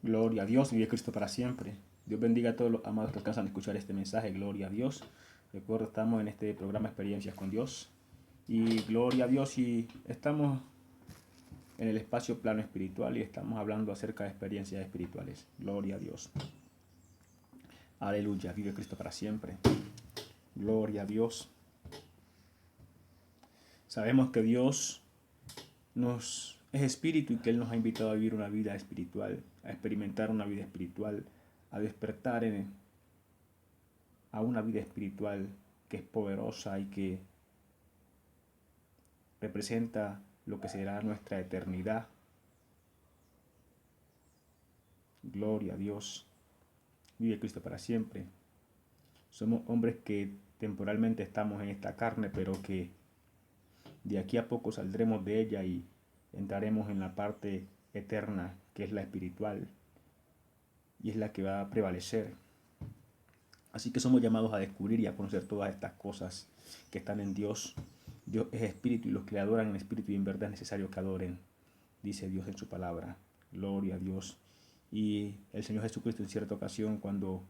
Gloria a Dios, vive Cristo para siempre. Dios bendiga a todos los amados que alcanzan a escuchar este mensaje. Gloria a Dios. Recuerda, estamos en este programa Experiencias con Dios. Y gloria a Dios, y estamos en el espacio plano espiritual y estamos hablando acerca de experiencias espirituales. Gloria a Dios. Aleluya, vive Cristo para siempre. Gloria a Dios. Sabemos que Dios es espíritu y que Él nos ha invitado a vivir una vida espiritual, a experimentar una vida espiritual, a despertar a una vida espiritual que es poderosa y que representa lo que será nuestra eternidad. Gloria a Dios. Vive Cristo para siempre. Somos hombres que temporalmente estamos en esta carne, pero que de aquí a poco saldremos de ella y entraremos en la parte eterna, que es la espiritual, y es la que va a prevalecer. Así que somos llamados a descubrir y a conocer todas estas cosas que están en Dios. Dios es espíritu y los que le adoran en espíritu y en verdad es necesario que adoren, dice Dios en su palabra. Gloria a Dios. Y el Señor Jesucristo en cierta ocasión, cuando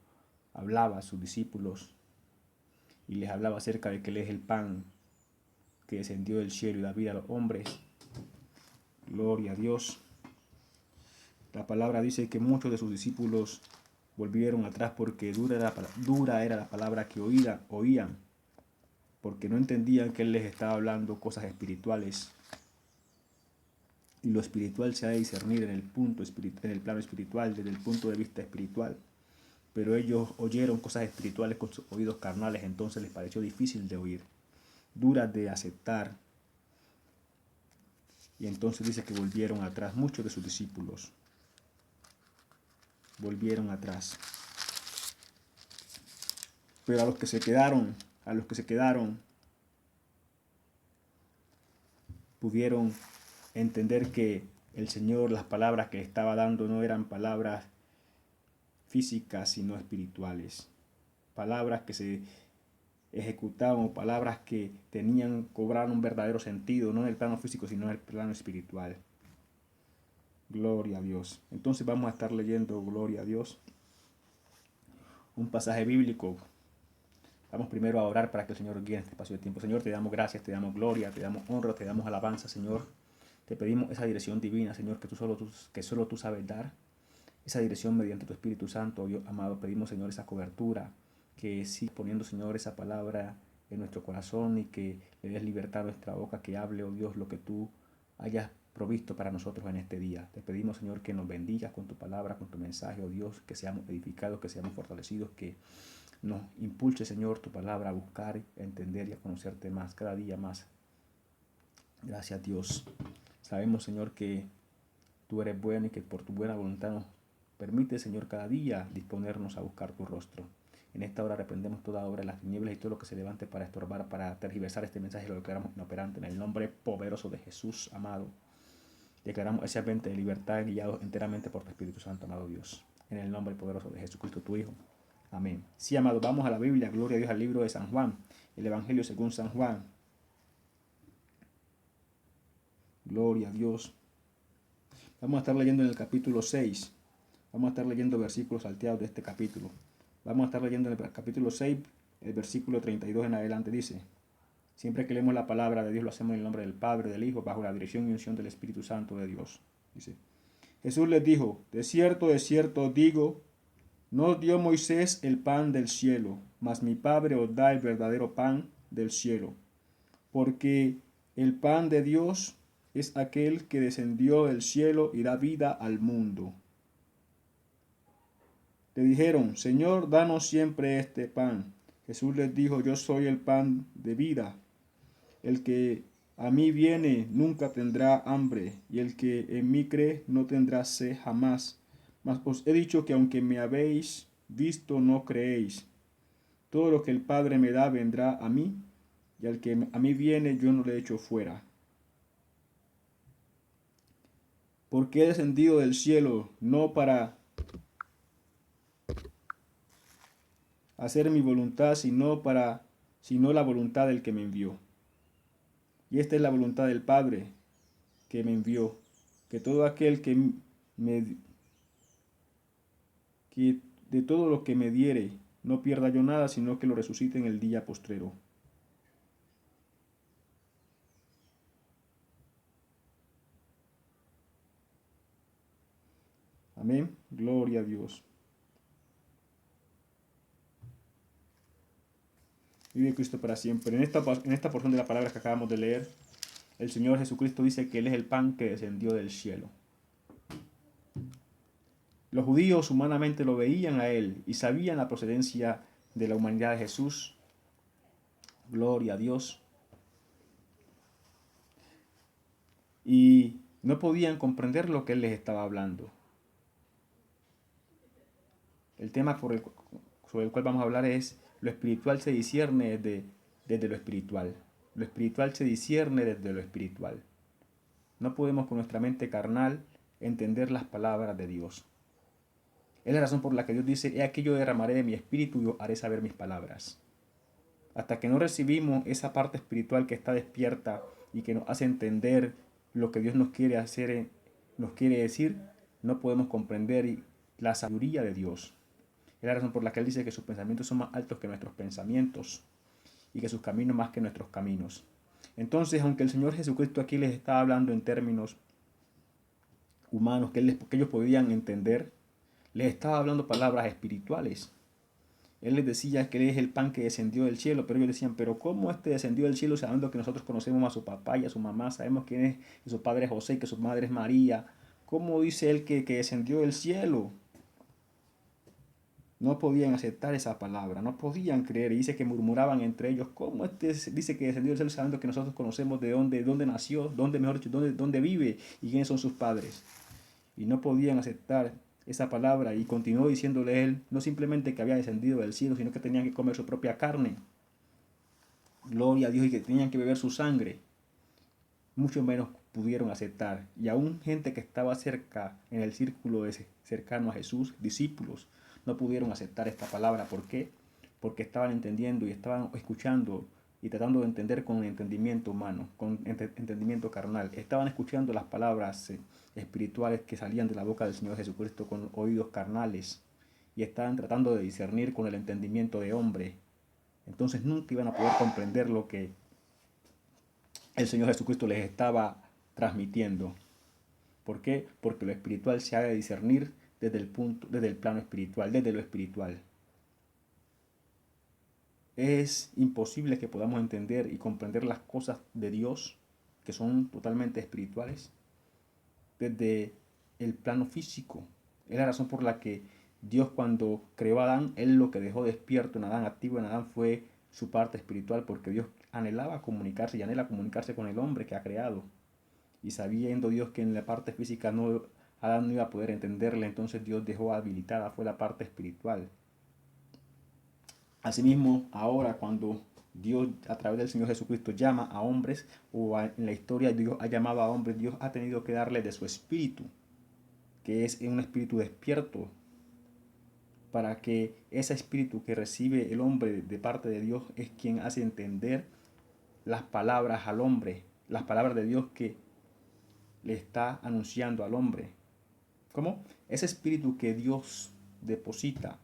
hablaba a sus discípulos y les hablaba acerca de que Él es el pan que descendió del cielo y da vida a los hombres, gloria a Dios. La palabra dice que muchos de sus discípulos volvieron atrás porque dura era la palabra que oían, porque no entendían que Él les estaba hablando cosas espirituales. Y lo espiritual se ha de discernir en el plano espiritual, desde el punto de vista espiritual. Pero ellos oyeron cosas espirituales con sus oídos carnales, entonces les pareció difícil de oír, duras de aceptar. Y entonces dice que volvieron atrás, muchos de sus discípulos volvieron atrás. Pero a los que se quedaron, pudieron entender que el Señor, las palabras que estaba dando no eran palabras físicas, sino espirituales. Palabras que se ejecutaban, palabras que cobraban un verdadero sentido, no en el plano físico, sino en el plano espiritual. Gloria a Dios. Entonces vamos a estar leyendo, gloria a Dios, un pasaje bíblico. Vamos primero a orar para que el Señor guíe en este espacio de tiempo. Señor, te damos gracias, te damos gloria, te damos honra, te damos alabanza, Señor. Te pedimos esa dirección divina, Señor, que solo tú sabes dar. Esa dirección mediante tu Espíritu Santo, Dios amado. Pedimos, Señor, esa cobertura, que sigas poniendo, Señor, esa palabra en nuestro corazón y que le des libertad a nuestra boca, que hable, oh Dios, lo que tú hayas provisto para nosotros en este día. Te pedimos, Señor, que nos bendigas con tu palabra, con tu mensaje, oh Dios, que seamos edificados, que seamos fortalecidos, que nos impulse, Señor, tu palabra a buscar, a entender y a conocerte más, cada día más. Gracias, Dios. Sabemos, Señor, que tú eres bueno y que por tu buena voluntad nos permite, Señor, cada día disponernos a buscar tu rostro. En esta hora reprendemos toda obra de las tinieblas y todo lo que se levante para estorbar, para tergiversar este mensaje, lo declaramos inoperante en el nombre poderoso de Jesús, amado. Declaramos ese ambiente de libertad guiado enteramente por tu Espíritu Santo, amado Dios. En el nombre poderoso de Jesucristo, tu Hijo. Amén. Sí, amado, vamos a la Biblia, gloria a Dios, al libro de San Juan, el Evangelio según San Juan. Gloria a Dios. Vamos a estar leyendo en el capítulo 6. Vamos a estar leyendo versículos salteados de este capítulo. Vamos a estar leyendo en el capítulo 6, el versículo 32 en adelante. Dice: siempre que leemos la palabra de Dios lo hacemos en el nombre del Padre, del Hijo, bajo la dirección y unción del Espíritu Santo de Dios. Dice: Jesús les dijo: de cierto os digo, no os dio Moisés el pan del cielo, mas mi Padre os da el verdadero pan del cielo. Porque el pan de Dios es aquel que descendió del cielo y da vida al mundo. Le dijeron: Señor, danos siempre este pan. Jesús les dijo: yo soy el pan de vida. El que a mí viene nunca tendrá hambre, y el que en mí cree no tendrá sed jamás. Mas os he dicho que aunque me habéis visto, no creéis. Todo lo que el Padre me da vendrá a mí, y al que a mí viene yo no le echo fuera. Porque he descendido del cielo no para hacer mi voluntad, sino la voluntad del que me envió. Y esta es la voluntad del Padre que me envió, que todo aquel que me que de todo lo que me diere no pierda yo nada, sino que lo resucite en el día postrero. Amén. Gloria a Dios. Vive Cristo para siempre. En esta porción de la palabra que acabamos de leer, el Señor Jesucristo dice que Él es el pan que descendió del cielo. Los judíos humanamente lo veían a Él y sabían la procedencia de la humanidad de Jesús. Gloria a Dios. Y no podían comprender lo que Él les estaba hablando. El tema sobre el cual vamos a hablar es: lo espiritual se discierne desde lo espiritual. Lo espiritual se discierne desde lo espiritual. No podemos con nuestra mente carnal entender las palabras de Dios. Es la razón por la que Dios dice: he aquí yo derramaré de mi espíritu y os haré saber mis palabras. Hasta que no recibimos esa parte espiritual que está despierta y que nos hace entender lo que Dios nos quiere hacer, nos quiere decir, no podemos comprender la sabiduría de Dios. Es la razón por la que Él dice que sus pensamientos son más altos que nuestros pensamientos y que sus caminos más que nuestros caminos. Entonces, aunque el Señor Jesucristo aquí les está hablando en términos humanos que ellos podían entender, les estaba hablando palabras espirituales. Él les decía que Él es el pan que descendió del cielo, pero ellos decían: pero ¿cómo descendió del cielo sabiendo que nosotros conocemos a su papá y a su mamá? Sabemos quién es, que su padre es José y que su madre es María. ¿Cómo dice Él que descendió del cielo? No podían aceptar esa palabra, no podían creer. Y dice que murmuraban entre ellos: ¿cómo dice que descendió del cielo sabiendo que nosotros conocemos de dónde nació, mejor dicho, dónde vive y quiénes son sus padres? Y no podían aceptar esa palabra, y continuó diciéndole Él no simplemente que había descendido del cielo, sino que tenían que comer su propia carne. Gloria a Dios, y que tenían que beber su sangre. Mucho menos pudieron aceptar. Y aún gente que estaba cerca, en el círculo cercano a Jesús, discípulos, no pudieron aceptar esta palabra. ¿Por qué? Porque estaban entendiendo y estaban escuchando y tratando de entender con entendimiento humano, con entendimiento carnal. Estaban escuchando las palabras espirituales que salían de la boca del Señor Jesucristo con oídos carnales, y estaban tratando de discernir con el entendimiento de hombre. Entonces nunca iban a poder comprender lo que el Señor Jesucristo les estaba transmitiendo. ¿Por qué? Porque lo espiritual se ha de discernir desde el plano espiritual, desde lo espiritual. Es imposible que podamos entender y comprender las cosas de Dios, que son totalmente espirituales, desde el plano físico. Es la razón por la que Dios, cuando creó a Adán, Él lo que dejó despierto en Adán, activo en Adán, fue su parte espiritual, porque Dios anhelaba comunicarse y anhela comunicarse con el hombre que ha creado. Y sabiendo Dios que en la parte física Adán no iba a poder entenderle, entonces Dios dejó habilitada, fue la parte espiritual. Asimismo, ahora cuando Dios a través del Señor Jesucristo llama a hombres, en la historia Dios ha llamado a hombres, Dios ha tenido que darle de su espíritu, que es un espíritu despierto, para que ese espíritu que recibe el hombre de parte de Dios es quien hace entender las palabras al hombre, las palabras de Dios que le está anunciando al hombre. ¿Cómo? Ese espíritu que Dios deposita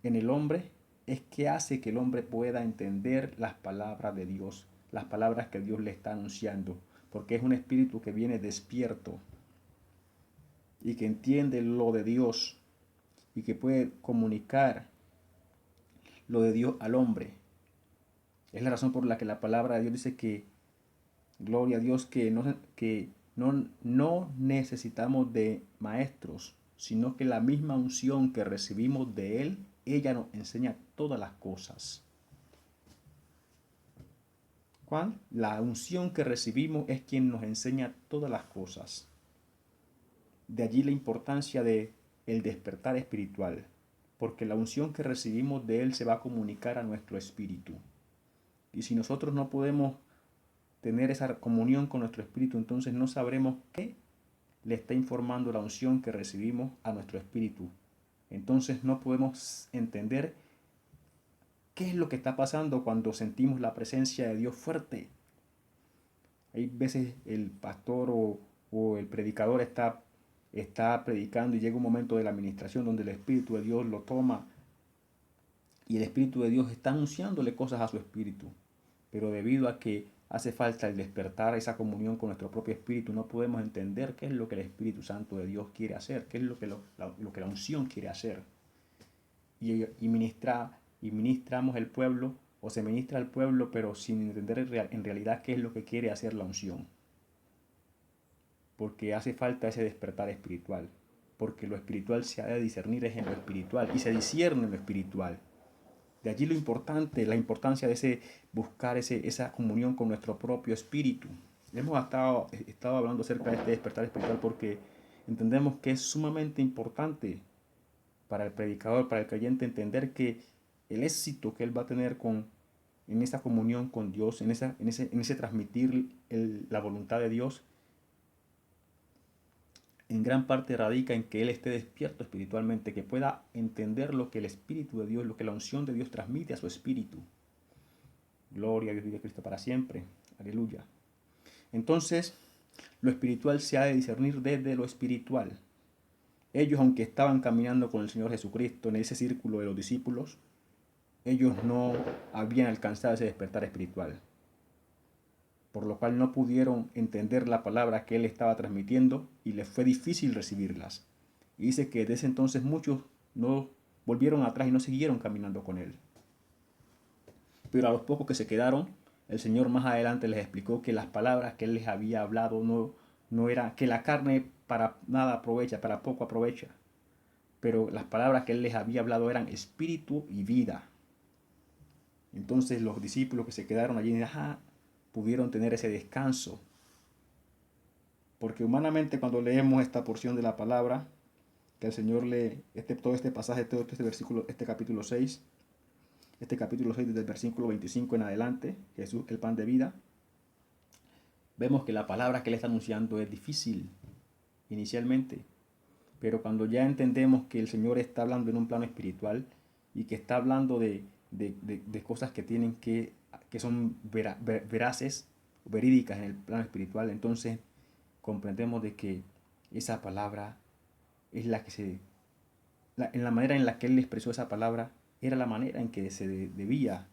en el hombre es que hace que el hombre pueda entender las palabras de Dios, las palabras que Dios le está anunciando, porque es un espíritu que viene despierto y que entiende lo de Dios y que puede comunicar lo de Dios al hombre. Es la razón por la que la palabra de Dios dice que, gloria a Dios, que no necesitamos de maestros, sino que la misma unción que recibimos de Él, ella nos enseña todas las cosas. ¿Cuál? La unción que recibimos es quien nos enseña todas las cosas. De allí la importancia de el despertar espiritual, porque la unción que recibimos de Él se va a comunicar a nuestro espíritu. Y si nosotros no podemos tener esa comunión con nuestro espíritu, entonces no sabremos qué le está informando la unción que recibimos a nuestro espíritu. Entonces no podemos entender qué es lo que está pasando cuando sentimos la presencia de Dios fuerte. Hay veces el pastor o el predicador está está predicando y llega un momento de la administración donde el Espíritu de Dios lo toma y el Espíritu de Dios está anunciándole cosas a su espíritu. Pero debido a que hace falta el despertar, esa comunión con nuestro propio espíritu, no podemos entender qué es lo que el Espíritu Santo de Dios quiere hacer, qué es lo que la unción quiere hacer. Y ministramos el pueblo, o se ministra al pueblo, pero sin entender en realidad qué es lo que quiere hacer la unción. Porque hace falta ese despertar espiritual. Porque lo espiritual se ha de discernir es en lo espiritual, y se discierne en lo espiritual. De allí lo importante, la importancia de buscar esa comunión con nuestro propio espíritu. Hemos estado hablando acerca de este despertar espiritual porque entendemos que es sumamente importante para el predicador, para el creyente, entender que el éxito que él va a tener en esa comunión con Dios, en ese transmitir la voluntad de Dios, en gran parte radica en que él esté despierto espiritualmente, que pueda entender lo que el Espíritu de Dios, lo que la unción de Dios transmite a su espíritu. Gloria a Dios, vive Cristo para siempre. Aleluya. Entonces, lo espiritual se ha de discernir desde lo espiritual. Ellos, aunque estaban caminando con el Señor Jesucristo en ese círculo de los discípulos, ellos no habían alcanzado ese despertar espiritual, por lo cual no pudieron entender la palabra que él estaba transmitiendo y les fue difícil recibirlas. Y dice que desde ese entonces muchos no volvieron atrás y no siguieron caminando con él. Pero a los pocos que se quedaron, el Señor más adelante les explicó que las palabras que él les había hablado no era que la carne para nada aprovecha, para poco aprovecha. Pero las palabras que él les había hablado eran espíritu y vida. Entonces los discípulos que se quedaron allí pudieron tener ese descanso. Porque humanamente cuando leemos esta porción de la palabra, que el Señor lee, todo este pasaje, todo este versículo, este capítulo 6 desde el versículo 25 en adelante, Jesús, el pan de vida, vemos que la palabra que Él está anunciando es difícil inicialmente, pero cuando ya entendemos que el Señor está hablando en un plano espiritual y que está hablando de cosas que son veraces, verídicas en el plano espiritual, entonces comprendemos de que esa palabra es en la manera en la que Él expresó esa palabra, era la manera en que se debía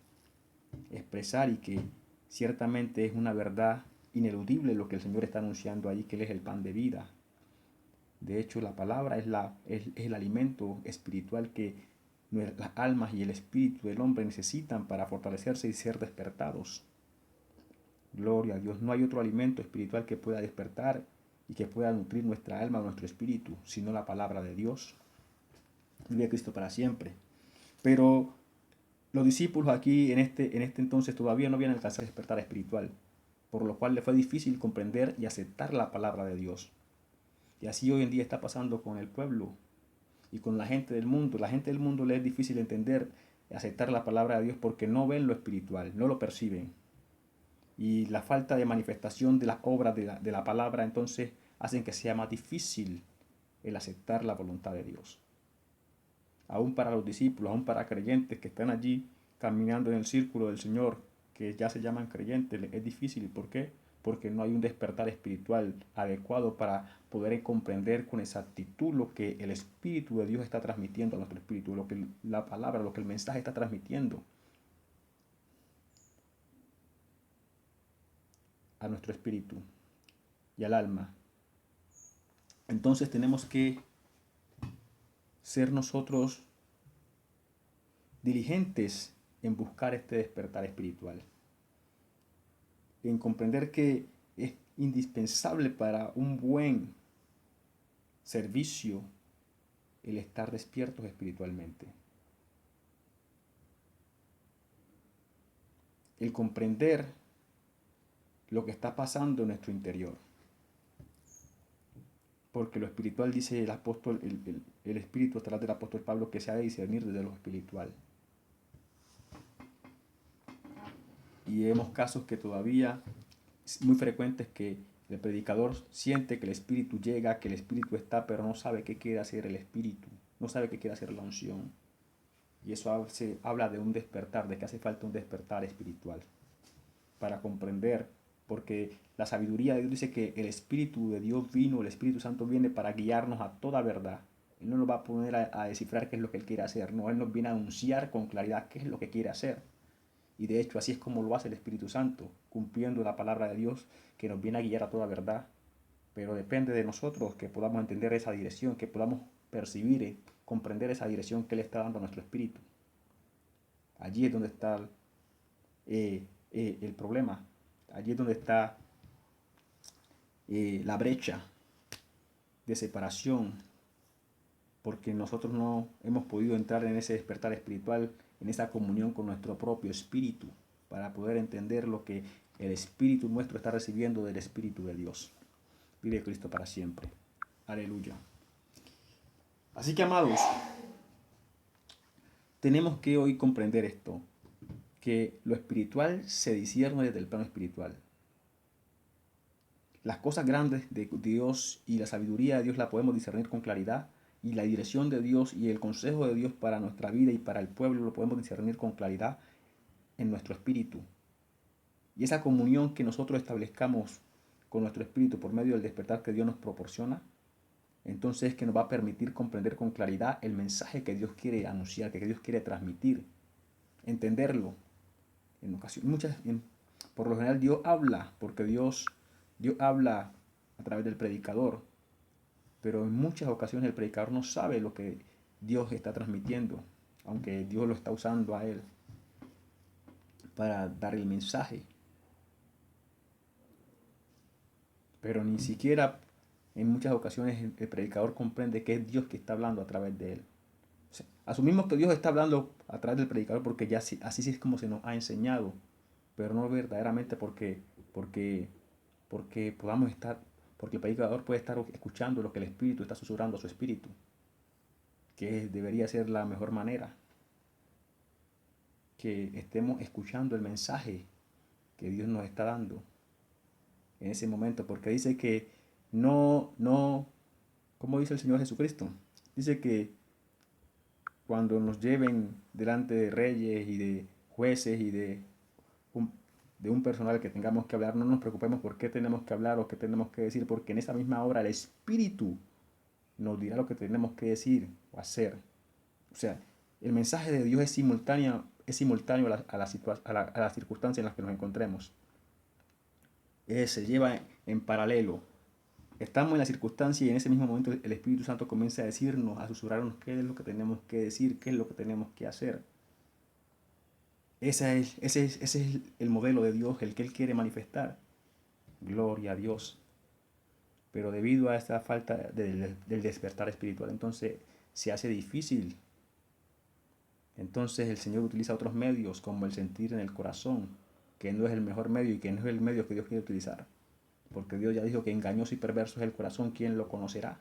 expresar y que ciertamente es una verdad ineludible lo que el Señor está anunciando ahí, que Él es el pan de vida. De hecho, la palabra es el alimento espiritual que las almas y el espíritu del hombre necesitan para fortalecerse y ser despertados. Gloria a Dios. No hay otro alimento espiritual que pueda despertar y que pueda nutrir nuestra alma o nuestro espíritu, sino la palabra de Dios. Vive Cristo para siempre. Pero los discípulos aquí en este entonces todavía no habían alcanzado el despertar espiritual, por lo cual les fue difícil comprender y aceptar la palabra de Dios. Y así hoy en día está pasando con el pueblo y con la gente del mundo. La gente del mundo le es difícil entender y aceptar la palabra de Dios porque no ven lo espiritual, no lo perciben. Y la falta de manifestación de las obras de la palabra entonces hacen que sea más difícil el aceptar la voluntad de Dios. Aún para los discípulos, aún para creyentes que están allí caminando en el círculo del Señor, que ya se llaman creyentes, es difícil. ¿Por qué? Porque no hay un despertar espiritual adecuado para poder comprender con exactitud lo que el Espíritu de Dios está transmitiendo a nuestro espíritu, lo que la palabra, lo que el mensaje está transmitiendo a nuestro espíritu y al alma. Entonces tenemos que ser nosotros diligentes en buscar este despertar espiritual, en comprender que es indispensable para un buen servicio el estar despiertos espiritualmente, el comprender lo que está pasando en nuestro interior. Porque lo espiritual, dice el apóstol, el espíritu a través del apóstol Pablo, que se ha de discernir desde lo espiritual. Y vemos casos que todavía muy frecuentes que el predicador siente que el espíritu llega, que el espíritu está, pero no sabe qué quiere hacer el espíritu, no sabe qué quiere hacer la unción. Y eso habla de un despertar, de que hace falta un despertar espiritual para comprender porque la sabiduría de Dios dice que el Espíritu de Dios vino, el Espíritu Santo viene para guiarnos a toda verdad. Él no nos va a poner a descifrar qué es lo que Él quiere hacer, no, Él nos viene a anunciar con claridad qué es lo que quiere hacer. Y de hecho así es como lo hace el Espíritu Santo, cumpliendo la palabra de Dios que nos viene a guiar a toda verdad. Pero depende de nosotros que podamos entender esa dirección, que podamos percibir, comprender esa dirección que Él está dando a nuestro espíritu. Allí es donde está el problema. Allí es donde está la brecha de separación, porque nosotros no hemos podido entrar en ese despertar espiritual, en esa comunión con nuestro propio espíritu, para poder entender lo que el espíritu nuestro está recibiendo del Espíritu de Dios. Vive Cristo para siempre. Aleluya. Así que, amados, tenemos que hoy comprender esto, que lo espiritual se discierne desde el plano espiritual. Las cosas grandes de Dios y la sabiduría de Dios la podemos discernir con claridad, y la dirección de Dios y el consejo de Dios para nuestra vida y para el pueblo lo podemos discernir con claridad en nuestro espíritu. Y esa comunión que nosotros establezcamos con nuestro espíritu por medio del despertar que Dios nos proporciona, entonces es que nos va a permitir comprender con claridad el mensaje que Dios quiere anunciar, que Dios quiere transmitir, entenderlo. En ocasiones, por lo general Dios habla, porque Dios habla a través del predicador, pero en muchas ocasiones el predicador no sabe lo que Dios está transmitiendo, aunque Dios lo está usando a él para dar el mensaje. Pero ni siquiera en muchas ocasiones el predicador comprende que es Dios que está hablando a través de él. O sea, asumimos que Dios está hablando a través del predicador porque ya así es como se nos ha enseñado, pero no verdaderamente porque podamos estar, porque el predicador puede estar escuchando lo que el Espíritu está susurrando a su espíritu, que debería ser la mejor manera, que estemos escuchando el mensaje que Dios nos está dando en ese momento, porque dice que como dice el Señor Jesucristo, dice que cuando nos lleven delante de reyes y de jueces y de un personal que tengamos que hablar, no nos preocupemos por qué tenemos que hablar o qué tenemos que decir, porque en esa misma hora el Espíritu nos dirá lo que tenemos que decir o hacer. O sea, el mensaje de Dios es simultáneo a la circunstancia en la que nos encontremos. Se lleva en paralelo. Estamos en la circunstancia y en ese mismo momento el Espíritu Santo comienza a decirnos, a susurrarnos qué es lo que tenemos que decir, qué es lo que tenemos que hacer. Ese es el modelo de Dios, el que Él quiere manifestar. Gloria a Dios. Pero debido a esta falta del despertar espiritual, entonces se hace difícil. Entonces el Señor utiliza otros medios, como el sentir en el corazón, que no es el mejor medio y que no es el medio que Dios quiere utilizar. Porque Dios ya dijo que engañoso y perverso es el corazón, ¿quién lo conocerá?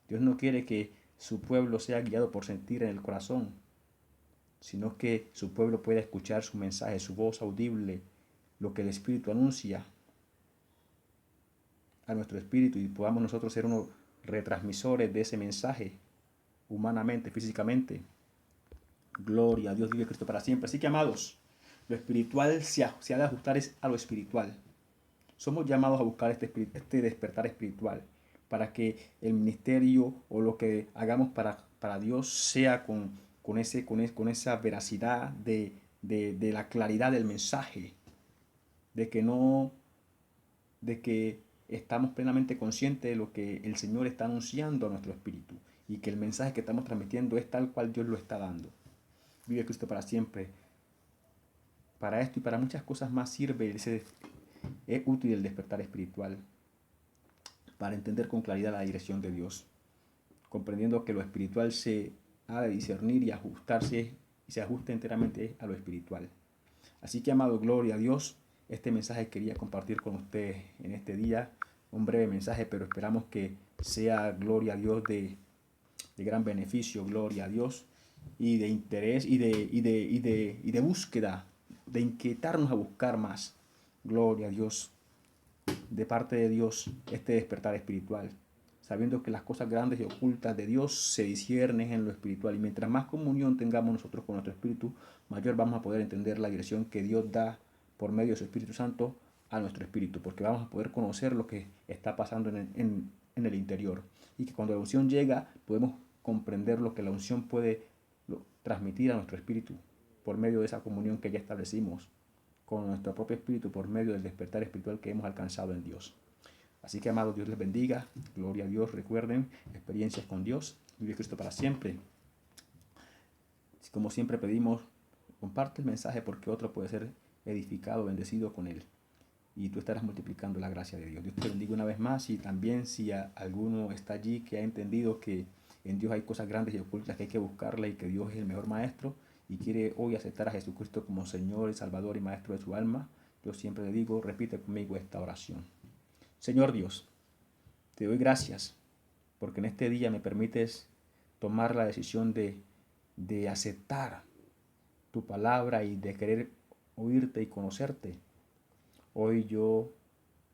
Dios no quiere que su pueblo sea guiado por sentir en el corazón, sino que su pueblo pueda escuchar su mensaje, su voz audible, lo que el Espíritu anuncia a nuestro espíritu, y podamos nosotros ser unos retransmisores de ese mensaje, humanamente, físicamente. Gloria a Dios, vive Cristo para siempre. Así que, amados, lo espiritual se ha de ajustar a lo espiritual. Somos llamados a buscar este despertar espiritual para que el ministerio o lo que hagamos para Dios sea con esa veracidad de la claridad del mensaje, de que estamos plenamente conscientes de lo que el Señor está anunciando a nuestro espíritu y que el mensaje que estamos transmitiendo es tal cual Dios lo está dando. Vive Cristo para siempre. Para esto y para muchas cosas más sirve es útil el despertar espiritual, para entender con claridad la dirección de Dios, comprendiendo que lo espiritual se ha de discernir y ajustarse y se ajusta enteramente a lo espiritual. Así que, amado, gloria a Dios. Este mensaje quería compartir con ustedes en este día, un breve mensaje, pero esperamos que sea, gloria a Dios, de gran beneficio, gloria a Dios, y de interés y de búsqueda, de inquietarnos a buscar más, gloria a Dios, de parte de Dios, este despertar espiritual, sabiendo que las cosas grandes y ocultas de Dios se disciernen en lo espiritual, y mientras más comunión tengamos nosotros con nuestro espíritu, mayor vamos a poder entender la dirección que Dios da por medio de su Espíritu Santo a nuestro espíritu, porque vamos a poder conocer lo que está pasando en el interior. Y que cuando la unción llega, podemos comprender lo que la unción puede transmitir a nuestro espíritu por medio de esa comunión que ya establecimos con nuestro propio espíritu, por medio del despertar espiritual que hemos alcanzado en Dios. Así que, amados, Dios les bendiga. Gloria a Dios. Recuerden, experiencias con Dios. Vive Cristo para siempre. Como siempre pedimos, comparte el mensaje porque otro puede ser edificado, bendecido con él. Y tú estarás multiplicando la gracia de Dios. Dios te bendiga una vez más. Y también si alguno está allí que ha entendido que en Dios hay cosas grandes y ocultas que hay que buscarla y que Dios es el mejor maestro y quiere hoy aceptar a Jesucristo como Señor y Salvador y Maestro de su alma, yo siempre le digo, repite conmigo esta oración. Señor Dios, te doy gracias porque en este día me permites tomar la decisión de aceptar tu palabra y de querer oírte y conocerte. Hoy yo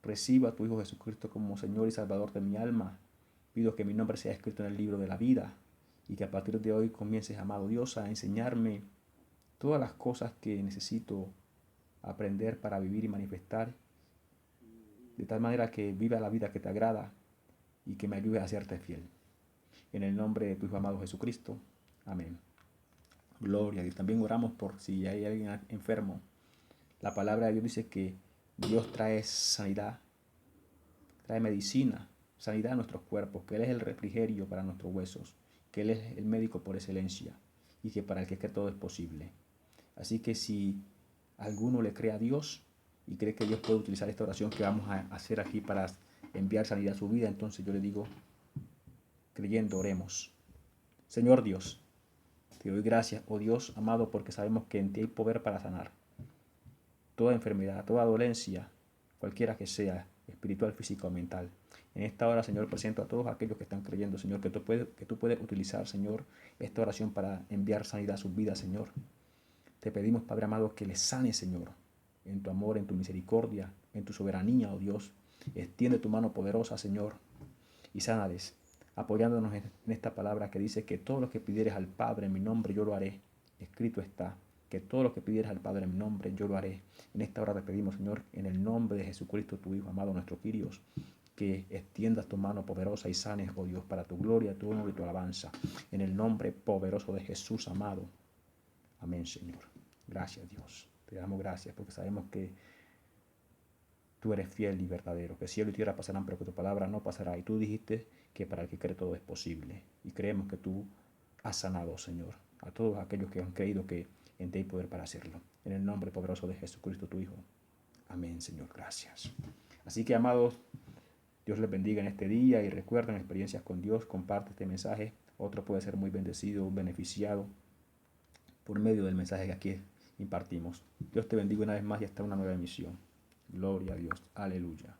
recibo a tu Hijo Jesucristo como Señor y Salvador de mi alma. Pido que mi nombre sea escrito en el libro de la vida y que a partir de hoy comiences, amado Dios, a enseñarme todas las cosas que necesito aprender para vivir y manifestar, de tal manera que viva la vida que te agrada y que me ayude a hacerte fiel. En el nombre de tu Hijo amado Jesucristo. Amén. Gloria a Dios. También oramos por si hay alguien enfermo. La palabra de Dios dice que Dios trae sanidad, trae medicina, sanidad a nuestros cuerpos, que Él es el refrigerio para nuestros huesos, que Él es el médico por excelencia y que para el que cree todo es posible. Así que si alguno le cree a Dios y cree que Dios puede utilizar esta oración que vamos a hacer aquí para enviar sanidad a su vida, entonces yo le digo, creyendo, oremos. Señor Dios, te doy gracias, oh Dios amado, porque sabemos que en ti hay poder para sanar toda enfermedad, toda dolencia, cualquiera que sea, espiritual, física o mental. En esta hora, Señor, presento a todos aquellos que están creyendo, Señor, que tú puedes utilizar, Señor, esta oración para enviar sanidad a sus vidas, Señor. Te pedimos, Padre amado, que les sane, Señor, en tu amor, en tu misericordia, en tu soberanía, oh Dios. Extiende tu mano poderosa, Señor, y sánales, apoyándonos en esta palabra que dice que todo lo que pidieres al Padre en mi nombre, yo lo haré. Escrito está, que todo lo que pidieres al Padre en mi nombre, yo lo haré. En esta hora te pedimos, Señor, en el nombre de Jesucristo, tu Hijo amado, nuestro Kyrios, que extiendas tu mano poderosa y sanes, oh Dios, para tu gloria, tu honor y tu alabanza. En el nombre poderoso de Jesús amado. Amén, Señor. Gracias, Dios. Te damos gracias porque sabemos que tú eres fiel y verdadero, que cielo y tierra pasarán, pero que tu palabra no pasará. Y tú dijiste que para el que cree todo es posible. Y creemos que tú has sanado, Señor, a todos aquellos que han creído que en ti hay poder para hacerlo. En el nombre poderoso de Jesucristo, tu Hijo. Amén, Señor. Gracias. Así que, amados, Dios les bendiga en este día y recuerden experiencias con Dios. Comparte este mensaje. Otro puede ser muy bendecido, beneficiado por medio del mensaje que aquí impartimos. Dios te bendiga una vez más y hasta una nueva emisión. Gloria a Dios. Aleluya.